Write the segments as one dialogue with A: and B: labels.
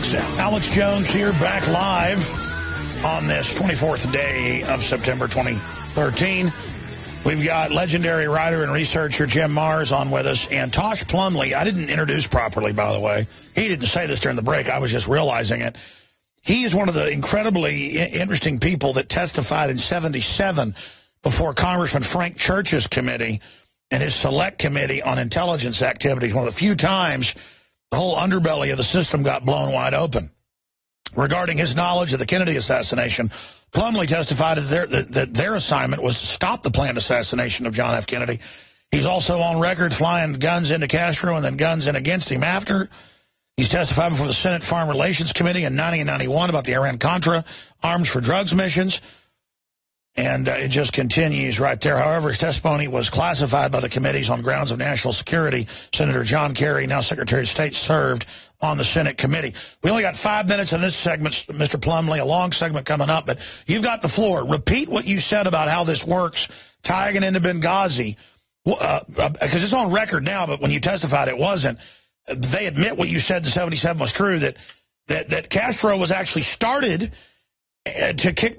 A: folks. Alex Jones here, back live on this 24th day of September 2013. We've got legendary writer and researcher Jim Marrs on with us, and Tosh Plumlee. I didn't introduce properly, by the way. He didn't say this during the break. I was just realizing it. He is one of the incredibly interesting people that testified in '77 before Congressman Frank Church's committee and his select committee on intelligence activities. One of the few times the whole underbelly of the system got blown wide open. Regarding his knowledge of the Kennedy assassination, Plumlee testified that their assignment was to stop the planned assassination of John F. Kennedy. He's also on record flying guns into Castro and then guns in against him after. He's testified before the Senate Foreign Relations Committee in 90 and 91 about the Iran-Contra arms for drugs missions. And it just continues right there. However, his testimony was classified by the committees on grounds of national security. Senator John Kerry, now Secretary of State, served on the Senate committee. We only got 5 minutes in this segment, Mr. Plumlee, a long segment coming up, but you've got the floor. Repeat what you said about how this works, tying it into Benghazi, because it's on record now, but when you testified it wasn't. They admit what you said in '77 was true, that Castro was actually started to kick...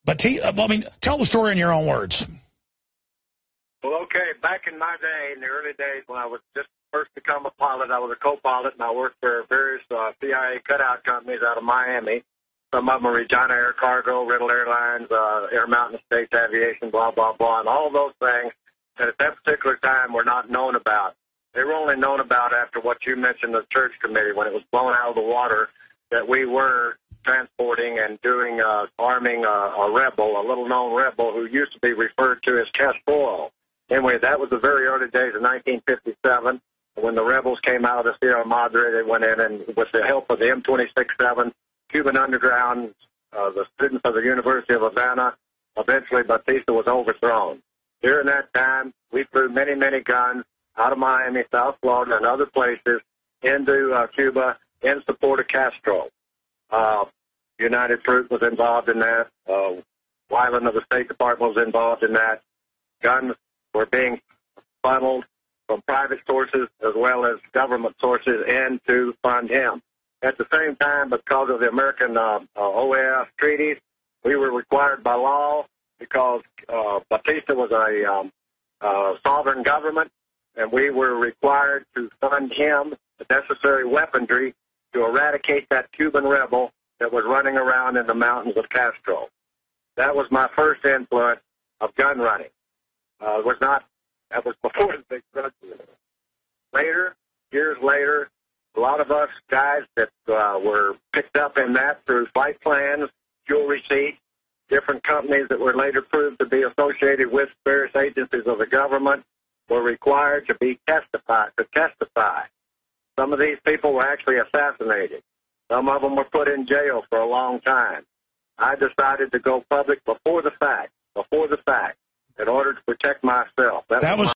A: But tell the story in your own words.
B: Well, okay, back in my day, in the early days when I was just first become a pilot, I was a co-pilot, and I worked for various CIA cutout companies out of Miami. Some of them were Regina Air Cargo, Riddle Airlines, Air Mountain States Aviation, blah, blah, blah, and all those things that at that particular time were not known about. They were only known about after what you mentioned, the church committee, when it was blown out of the water, that we were transporting and doing arming a rebel, a little-known rebel who used to be referred to as Castro. Anyway, that was the very early days of 1957. When the rebels came out of the Sierra Madre, they went in and with the help of the M-26-7, Cuban underground, the students of the University of Havana, eventually Batista was overthrown. During that time, we flew many, many guns out of Miami, South Florida, and other places into Cuba in support of Castro. United Fruit was involved in that. Weiland of the State Department was involved in that. Guns were being funneled from private sources as well as government sources in to fund him. At the same time, because of the American OAS treaties, we were required by law, because Batista was a sovereign government, and we were required to fund him the necessary weaponry to eradicate that Cuban rebel that was running around in the mountains of Castro. That was my first influence of gun running. That was before the big drug deal. Later, years later, a lot of us guys that were picked up in that through flight plans, fuel receipts, different companies that were later proved to be associated with various agencies of the government were required to testify. Some of these people were actually assassinated. Some of them were put in jail for a long time. I decided to go public before the fact, in order to protect myself.
A: That was